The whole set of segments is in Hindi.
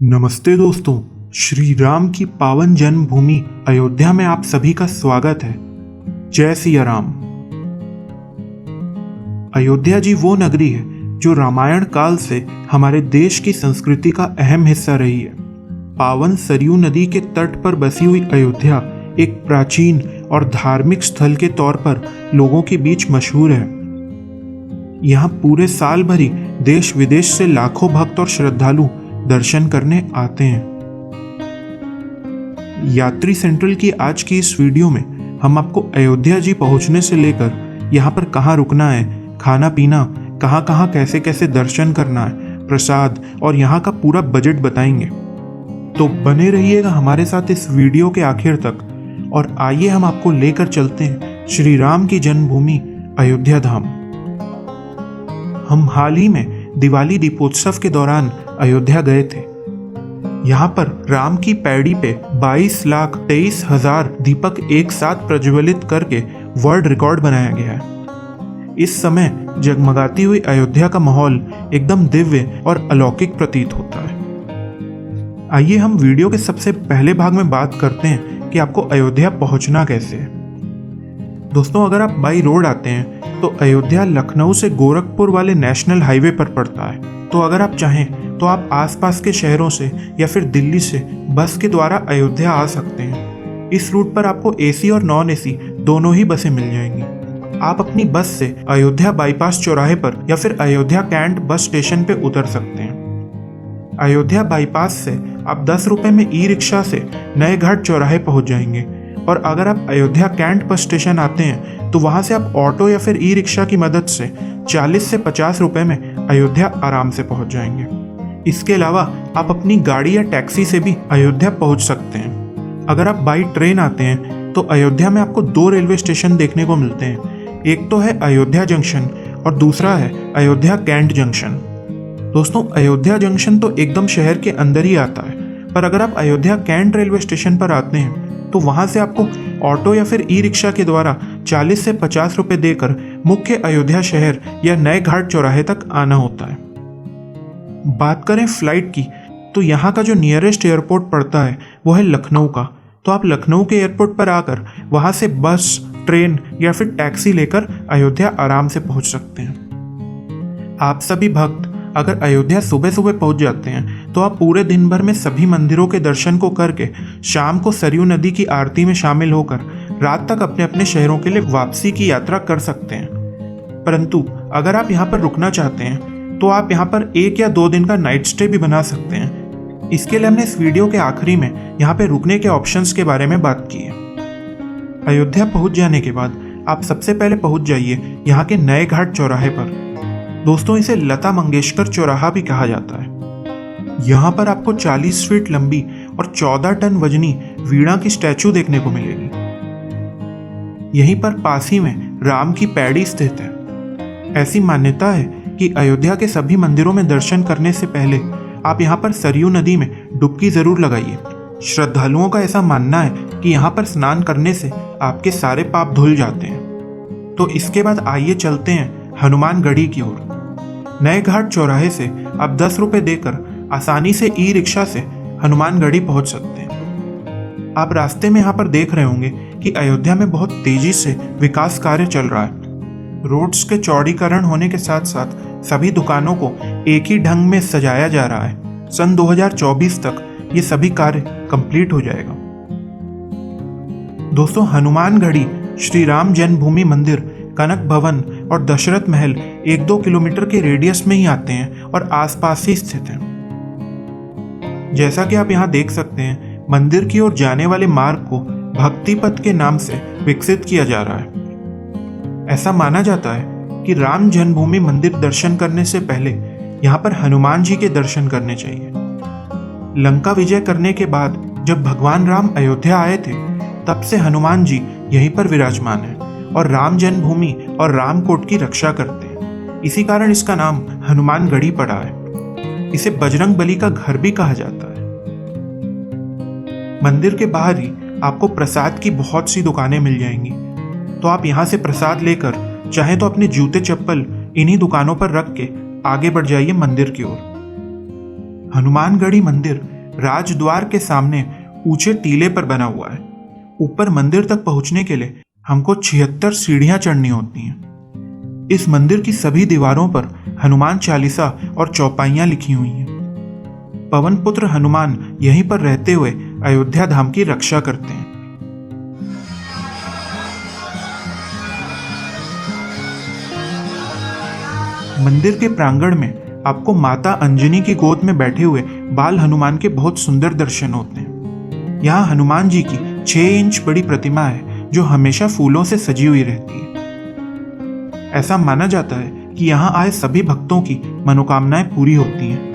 नमस्ते दोस्तों, श्री राम की पावन जन्मभूमि अयोध्या में आप सभी का स्वागत है। जय सिया राम। अयोध्या जी वो नगरी है जो रामायण काल से हमारे देश की संस्कृति का अहम हिस्सा रही है। पावन सरयू नदी के तट पर बसी हुई अयोध्या एक प्राचीन और धार्मिक स्थल के तौर पर लोगों के बीच मशहूर है। यहाँ पूरे साल भर ही देश विदेश से लाखों भक्त और श्रद्धालु दर्शन करने आते हैं। यात्री सेंट्रल की आज की इस वीडियो में हम आपको अयोध्या जी पहुंचने से लेकर यहाँ पर कहाँ रुकना है, खाना पीना, कहाँ कहाँ कैसे कैसे दर्शन करना है, प्रसाद और यहाँ का पूरा बजट बताएंगे। तो बने रहिएगा हमारे साथ इस वीडियो के आखिर तक और आइए हम आपको लेकर चलते हैं श्री राम की जन्मभूमि अयोध्या धाम। हम हाल ही में दिवाली दीपोत्सव के दौरान अयोध्या गए थे। यहाँ पर राम की पैड़ी पे 22,23,000 दीपक एक साथ प्रज्वलित करके वर्ल्ड रिकॉर्ड बनाया गया है। इस समय जगमगाती हुई अयोध्या का माहौल एकदम दिव्य और अलौकिक प्रतीत होता है। आइए हम वीडियो के सबसे पहले भाग में बात करते हैं कि आपको अयोध्या पहुंचना कैसे है। दोस्तों, अगर आप बाई रोड आते हैं तो अयोध्या लखनऊ से गोरखपुर वाले नेशनल हाईवे पर पड़ता है। तो अगर आप चाहें तो आप आसपास के शहरों से या फिर दिल्ली से बस के द्वारा अयोध्या आ सकते हैं। इस रूट पर आपको एसी और नॉन एसी दोनों ही बसें मिल जाएंगी। आप अपनी बस से अयोध्या बाईपास चौराहे पर या फिर अयोध्या कैंट बस स्टेशन पे उतर सकते हैं। अयोध्या बाईपास से आप 10 रुपए में ई रिक्शा से नए घाट चौराहे पहुंच जाएंगे और अगर आप अयोध्या कैंट बस स्टेशन आते हैं तो वहां से आप ऑटो या फिर ई रिक्शा की मदद से 40 से 50 रुपए में अयोध्या आराम से पहुंच जाएंगे। इसके अलावा आप अपनी गाड़ी या टैक्सी से भी अयोध्या पहुंच सकते हैं। अगर आप बाई ट्रेन आते हैं तो अयोध्या में आपको 2 रेलवे स्टेशन देखने को मिलते हैं। एक तो है अयोध्या जंक्शन और दूसरा है अयोध्या कैंट जंक्शन। दोस्तों, अयोध्या जंक्शन तो एकदम शहर के अंदर ही आता है, पर अगर आप अयोध्या कैंट रेलवे स्टेशन पर आते हैं तो वहां से आपको ऑटो या फिर ई रिक्शा के द्वारा 40 से 50 रुपए देकर मुख्य अयोध्या शहर या नए घाट चौराहे तक आना होता है। बात करें फ्लाइट की तो यहाँ का जो नियरेस्ट एयरपोर्ट पड़ता है वो है लखनऊ का। तो आप लखनऊ के एयरपोर्ट पर आकर वहां से बस, ट्रेन या फिर टैक्सी लेकर अयोध्या आराम से पहुंच सकते हैं। आप सभी भक्त अगर अयोध्या सुबह सुबह पहुंच जाते हैं तो आप पूरे दिन भर में सभी मंदिरों के दर्शन को करके शाम को सरयू नदी की आरती में शामिल होकर रात तक अपने अपने शहरों के लिए वापसी की यात्रा कर सकते हैं। परंतु अगर आप यहाँ पर रुकना चाहते हैं तो आप यहाँ पर 1 या 2 दिन का नाइट स्टे भी बना सकते हैं। इसके लिए हमने इस वीडियो के आखिरी में यहाँ पे रुकने के ऑप्शंस के बारे में बात की है। अयोध्या पहुँच जाने के बाद आप सबसे पहले पहुँच जाइए यहाँ के नए घाट चौराहे पर। दोस्तों, इसे लता मंगेशकर चौराहा भी कहा जाता है। यहाँ पर आपको 40 फीट लंबी और 14 टन वजनी वीणा की स्टैचू देखने को मिलेगी। यहीं पर पास ही में राम की पैड़ी स्थित है। ऐसी मान्यता है कि अयोध्या के सभी मंदिरों में दर्शन करने से पहले आप यहाँ पर सरयू नदी में डुबकी जरूर लगाइए। श्रद्धालुओं का ऐसा मानना है कि यहाँ पर स्नान करने से आपके सारे पाप धुल जाते हैं। तो इसके बाद आइए चलते हैं हनुमानगढ़ी की ओर। नए घाट चौराहे से आप 10 रुपए देकर आसानी से ई रिक्शा से हनुमानगढ़ी पहुंच सकते हैं। आप रास्ते में यहाँ पर देख रहे होंगे कि अयोध्या में बहुत तेजी से विकास कार्य चल रहा है। रोड्स के चौड़ीकरण होने के साथ साथ सभी दुकानों को एक ही ढंग में सजाया जा रहा है। सन 2024 तक ये सभी कार्य कंप्लीट हो जाएगा। दोस्तों, हनुमानगढ़ी श्री राम जन्मभूमि मंदिर, कनक भवन और दशरथ महल 1-2 किलोमीटर के रेडियस में ही आते हैं और आसपास ही स्थित हैं। जैसा कि आप यहाँ देख सकते हैं, मंदिर की ओर जाने वाले मार्ग को भक्ति पथ के नाम से विकसित किया जा रहा है। ऐसा माना जाता है कि राम जन्मभूमि मंदिर दर्शन करने से पहले यहाँ पर हनुमान जी के दर्शन करने चाहिए। लंका विजय करने के बाद जब भगवान राम अयोध्या आए थे तब से हनुमान जी यहीं पर विराजमान है और राम जन्मभूमि और रामकोट की रक्षा करते हैं। इसी कारण इसका नाम हनुमानगढ़ी पड़ा है। इसे बजरंग बली का घर भी कहा जाता है। मंदिर के बाहर ही आपको प्रसाद की बहुत सी दुकानें मिल जाएंगी। तो आप यहाँ से प्रसाद लेकर चाहे तो अपने जूते चप्पल इन्हीं दुकानों पर रख के आगे बढ़ जाइए मंदिर की ओर। हनुमानगढ़ी मंदिर राजद्वार के सामने ऊंचे टीले पर बना हुआ है। ऊपर मंदिर तक पहुंचने के लिए हमको 76 सीढ़ियां चढ़नी होती हैं। इस मंदिर की सभी दीवारों पर हनुमान चालीसा और चौपाइयां लिखी हुई हैं। पवन पुत्र हनुमान यहीं पर रहते हुए अयोध्या धाम की रक्षा करते हैं। मंदिर के प्रांगण में आपको माता अंजनी की गोद में बैठे हुए बाल हनुमान के बहुत सुंदर दर्शन होते हैं। यहाँ हनुमान जी की 6 इंच बड़ी प्रतिमा है जो हमेशा फूलों से सजी हुई रहती है। ऐसा माना जाता है कि यहाँ आए सभी भक्तों की मनोकामनाएं पूरी होती हैं।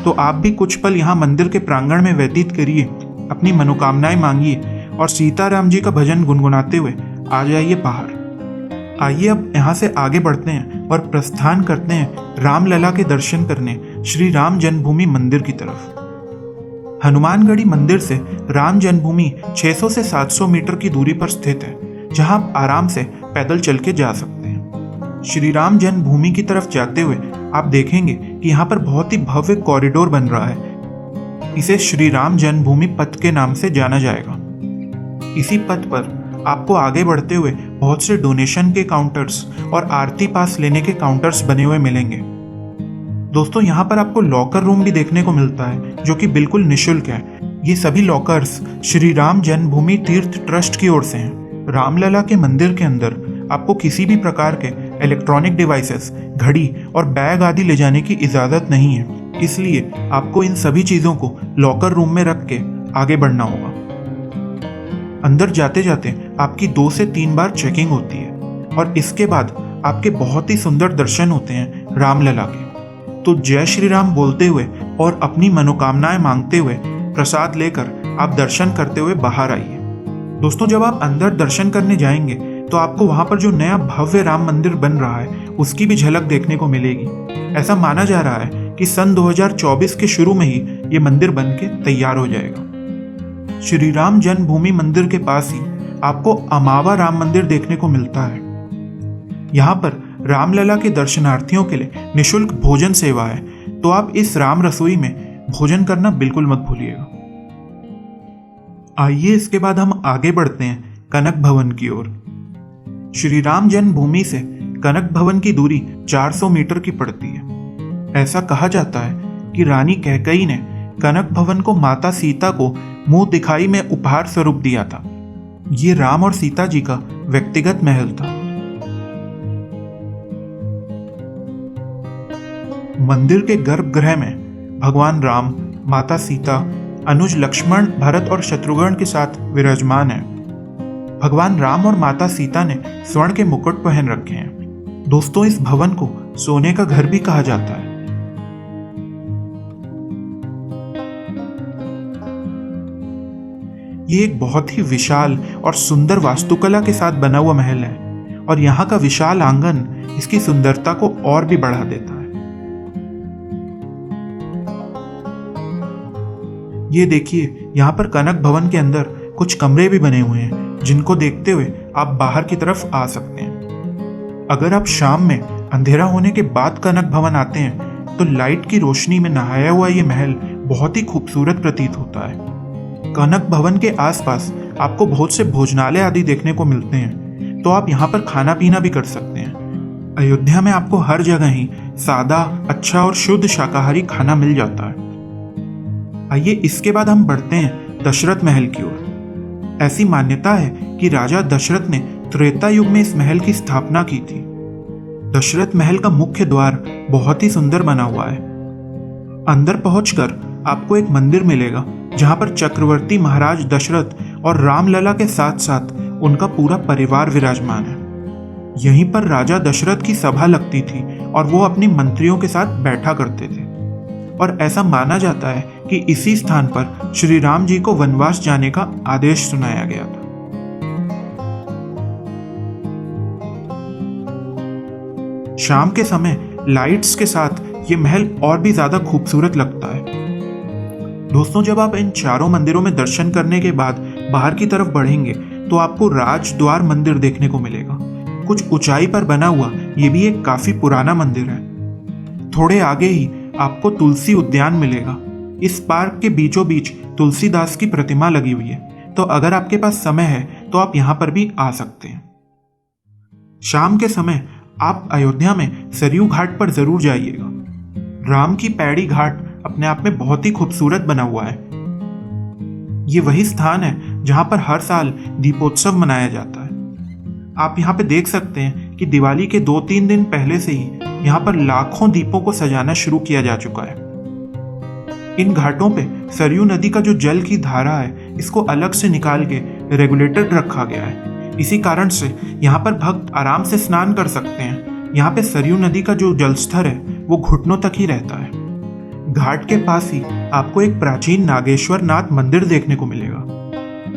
तो आप भी कुछ पल यहाँ मंदिर के प्रांगण में व्यतीत करिए, अपनी मनोकामनाएं मांगिए और सीताराम जी का भजन गुनगुनाते हुए आ जाइए बाहर। आइए अब यहाँ से आगे बढ़ते हैं और प्रस्थान करते हैं रामलला के दर्शन करने श्री राम जन्मभूमि मंदिर की तरफ। हनुमानगढ़ी मंदिर से राम जन्मभूमि 600 से 700 मीटर की दूरी पर स्थित है, जहां आप आराम से पैदल चल के जा सकते हैं। श्री राम जन्मभूमि की तरफ जाते हुए आप देखेंगे कि यहाँ पर बहुत ही भव्य कॉरिडोर बन रहा है। इसे श्री राम जन्मभूमि पथ के नाम से जाना जाएगा। इसी पथ पर आपको आगे बढ़ते हुए बहुत से डोनेशन के काउंटर्स और आरती पास लेने के काउंटर्स बने हुए मिलेंगे। दोस्तों, यहाँ पर आपको लॉकर रूम भी देखने को मिलता है जो कि बिल्कुल निःशुल्क है। ये सभी लॉकर्स श्री राम जन्मभूमि तीर्थ ट्रस्ट की ओर से हैं। रामलला के मंदिर के अंदर आपको किसी भी प्रकार के इलेक्ट्रॉनिक डिवाइसेस, घड़ी और बैग आदि ले जाने की इजाज़त नहीं है, इसलिए आपको इन सभी चीज़ों को लॉकर रूम में रख के आगे बढ़ना होगा। अंदर जाते जाते आपकी 2 से 3 बार चेकिंग होती है और इसके बाद आपके बहुत ही सुंदर दर्शन होते हैं रामलला के। तो जय श्री राम बोलते हुए और अपनी मनोकामनाएं मांगते हुए प्रसाद लेकर आप दर्शन करते हुए बाहर आइए। दोस्तों, जब आप अंदर दर्शन करने जाएंगे तो आपको वहां पर जो नया भव्य राम मंदिर बन रहा है उसकी भी झलक देखने को मिलेगी। ऐसा माना जा रहा है कि सन 2024 के शुरू में ही ये मंदिर बन के तैयार हो जाएगा। श्री राम जन्मभूमि मंदिर के पास ही आपको अमावा राम मंदिर देखने को मिलता है। यहाँ पर रामलला के दर्शनार्थियों के लिए निःशुल्क भोजन सेवा है, तो आप इस राम रसोई में भोजन करना बिल्कुल मत भूलिएगा। आइए इसके बाद हम आगे बढ़ते हैं कनक भवन की ओर। श्री राम जन्मभूमि से कनक भवन की दूरी 400 मीटर की पड़ती है। ऐसा कहा जाता है कि रानी कैकेयी ने कनक भवन को माता सीता को मुंह दिखाई में उपहार स्वरूप दिया था। ये राम और सीता जी का व्यक्तिगत महल था। मंदिर के गर्भगृह में भगवान राम, माता सीता, अनुज लक्ष्मण, भरत और शत्रुघ्न के साथ विराजमान है। भगवान राम और माता सीता ने स्वर्ण के मुकुट पहन रखे हैं। दोस्तों, इस भवन को सोने का घर भी कहा जाता है। ये एक बहुत ही विशाल और सुंदर वास्तुकला के साथ बना हुआ महल है और यहाँ का विशाल आंगन इसकी सुंदरता को और भी बढ़ा देता है। ये देखिए, यहाँ पर कनक भवन के अंदर कुछ कमरे भी बने हुए हैं जिनको देखते हुए आप बाहर की तरफ आ सकते हैं। अगर आप शाम में अंधेरा होने के बाद कनक भवन आते हैं तो लाइट की रोशनी में नहाया हुआ ये महल बहुत ही खूबसूरत प्रतीत होता है। कनक भवन के आसपास आपको बहुत से भोजनालय आदि देखने को मिलते हैं, तो आप यहाँ पर खाना पीना भी कर सकते हैं। अयोध्या में आपको हर जगह ही सादा, अच्छा और शुद्ध शाकाहारी खाना मिल जाता है। आइए इसके बाद हम बढ़ते हैं दशरथ महल की ओर। ऐसी मान्यता है कि राजा दशरथ ने त्रेता युग में इस महल की स्थापना की थी। दशरथ महल का मुख्य द्वार बहुत ही सुंदर बना हुआ है। अंदर पहुंचकर आपको एक मंदिर मिलेगा जहां पर चक्रवर्ती महाराज दशरथ और रामलला के साथ साथ उनका पूरा परिवार विराजमान है। यहीं पर राजा दशरथ की सभा लगती थी और वो अपनी मंत्रियों के साथ बैठा करते थे और ऐसा माना जाता है कि इसी स्थान पर श्री राम जी को वनवास जाने का आदेश सुनाया गया था। शाम के समय लाइट्स के साथ ये महल और भी ज्यादा खूबसूरत लगता है। दोस्तों, जब आप इन चारों मंदिरों में दर्शन करने के बाद बाहर की तरफ बढ़ेंगे तो आपको राजद्वार मंदिर देखने को मिलेगा। कुछ ऊंचाई पर बना हुआ ये भी एक काफी पुराना मंदिर है। थोड़े आगे ही आपको तुलसी उद्यान मिलेगा। इस पार्क के बीचों बीच तुलसीदास की प्रतिमा लगी हुई है, तो अगर आपके पास समय है तो आप यहाँ पर भी आ सकते हैं। शाम के समय आप अयोध्या में सरयू घाट पर जरूर जाइएगा। राम की पैड़ी घाट अपने आप में बहुत ही खूबसूरत बना हुआ है। ये वही स्थान है जहां पर हर साल दीपोत्सव मनाया जाता है। आप यहाँ पे देख सकते हैं कि दिवाली के 2-3 दिन पहले से ही यहाँ पर लाखों दीपों को सजाना शुरू किया जा चुका है। इन घाटों पे सरयू नदी का जो जल की धारा है, इसको अलग से निकाल के रेगुलेटर रखा गया है। इसी कारण से यहाँ पर भक्त आराम से स्नान कर सकते हैं। यहाँ पे सरयू नदी का जो जलस्तर है वो घुटनों तक ही रहता है। घाट के पास ही आपको एक प्राचीन नागेश्वर नाथ मंदिर देखने को मिलेगा।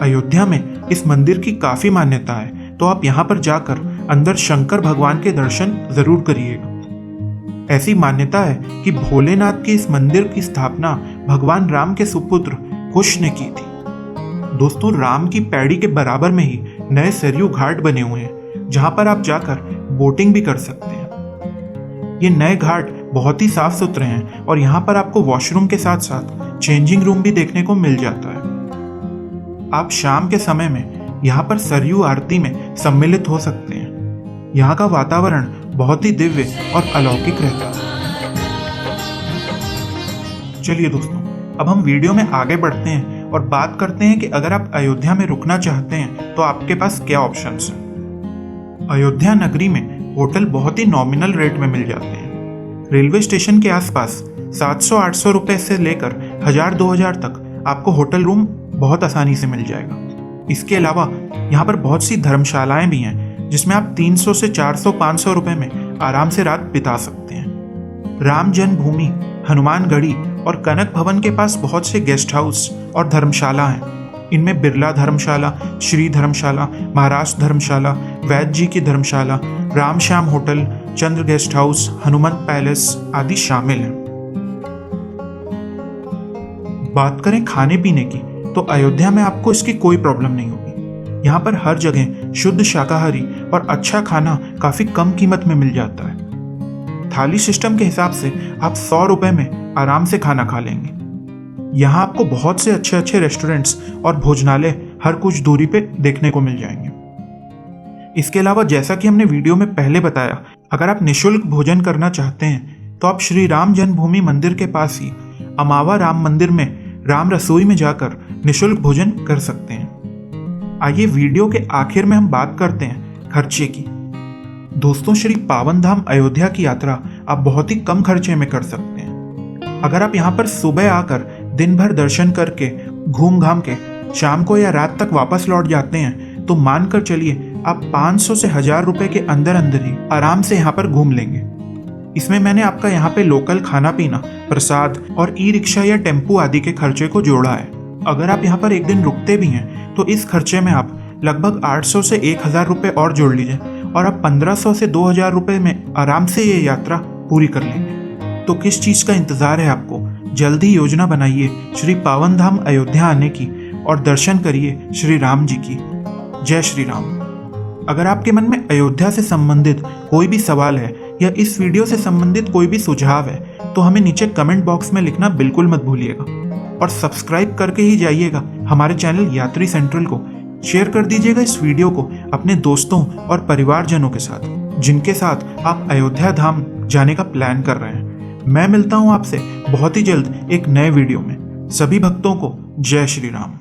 अयोध्या में इस मंदिर की काफी मान्यता है, तो आप यहाँ पर जाकर अंदर शंकर भगवान के दर्शन जरूर करिएगा। ऐसी मान्यता है कि भोलेनाथ के इस मंदिर की स्थापना भगवान राम के सुपुत्र कुश ने की थी। दोस्तों, राम की पैड़ी के बराबर में ही नए सरयू घाट बने हुए हैं, जहां पर आप जाकर बोटिंग भी कर सकते हैं। ये नए घाट बहुत ही साफ सुथरे हैं और यहाँ पर आपको वॉशरूम के साथ साथ चेंजिंग रूम भी देखने को मिल जाता है। आप शाम के समय में यहाँ पर सरयू आरती में सम्मिलित हो सकते हैं। यहाँ का वातावरण बहुत ही दिव्य और अलौकिक रहता है। चलिए दोस्तों, अब हम वीडियो में आगे बढ़ते हैं और बात करते हैं कि अगर आप अयोध्या में रुकना चाहते हैं तो आपके पास क्या ऑप्शंस हैं। अयोध्या नगरी में होटल बहुत ही नॉमिनल रेट में मिल जाते हैं। रेलवे स्टेशन के आसपास 700-800 रुपए से लेकर 1000-2000 तक आपको होटल रूम बहुत आसानी से मिल जाएगा। इसके अलावा यहाँ पर बहुत सी धर्मशालाएं भी हैं, जिसमें आप 300 से 400-500 रुपए में आराम से रात बिता सकते हैं। राम जन्मभूमि, हनुमानगढ़ी और कनक भवन के पास बहुत से गेस्ट हाउस और धर्मशाला हैं। इनमें बिरला धर्मशाला, श्री धर्मशाला, महाराष्ट्र धर्मशाला, वैद्य जी की धर्मशाला, राम श्याम होटल, चंद्र गेस्ट हाउस, हनुमंत पैलेस आदि शामिल हैं। बात करें खाने पीने की, तो अयोध्या में आपको इसकी कोई प्रॉब्लम नहीं होगी। यहाँ पर हर जगह शुद्ध शाकाहारी और अच्छा खाना काफी कम कीमत में मिल जाता है। थाली सिस्टम के हिसाब से आप 100 रुपए में आराम से खाना खा लेंगे। यहाँ आपको बहुत से अच्छे अच्छे रेस्टोरेंट्स और भोजनालय हर कुछ दूरी पे देखने को मिल जाएंगे। इसके अलावा जैसा कि हमने वीडियो में पहले बताया, अगर आप निःशुल्क भोजन करना चाहते हैं तो आप श्री राम जन्मभूमि मंदिर के पास ही अमावा राम मंदिर में राम रसोई में जाकर निःशुल्क भोजन कर सकते हैं। आइए वीडियो के आखिर में हम बात करते हैं खर्चे की। दोस्तों, श्री पावन धाम अयोध्या की यात्रा आप बहुत ही कम खर्चे में कर सकते हैं। अगर आप यहाँ पर सुबह आकर दिन भर दर्शन करके घूम घाम के शाम को या रात तक वापस लौट जाते हैं तो मानकर चलिए आप 500 से 1000 रुपए के अंदर अंदर ही आराम से यहाँ पर घूम लेंगे। इसमें मैंने आपका यहाँ पे लोकल खाना पीना, प्रसाद और ई रिक्शा या टेम्पू आदि के खर्चे को जोड़ा है। अगर आप यहाँ पर एक दिन रुकते भी हैं तो इस खर्चे में आप लगभग 800 से 1000 रुपए और जोड़ लीजिए और आप 1500 से 2000 रुपए में आराम से ये यात्रा पूरी कर लेंगे। तो किस चीज़ का इंतज़ार है आपको? जल्दी योजना बनाइए श्री पावन धाम अयोध्या आने की और दर्शन करिए श्री राम जी की। जय श्री राम। अगर आपके मन में अयोध्या से संबंधित कोई भी सवाल है या इस वीडियो से संबंधित कोई भी सुझाव है तो हमें नीचे कमेंट बॉक्स में लिखना बिल्कुल मत भूलिएगा और सब्सक्राइब करके ही जाइएगा हमारे चैनल यात्री सेंट्रल को। शेयर कर दीजिएगा इस वीडियो को अपने दोस्तों और परिवारजनों के साथ जिनके साथ आप अयोध्या धाम जाने का प्लान कर रहे हैं। मैं मिलता हूं आपसे बहुत ही जल्द एक नए वीडियो में। सभी भक्तों को जय श्री राम।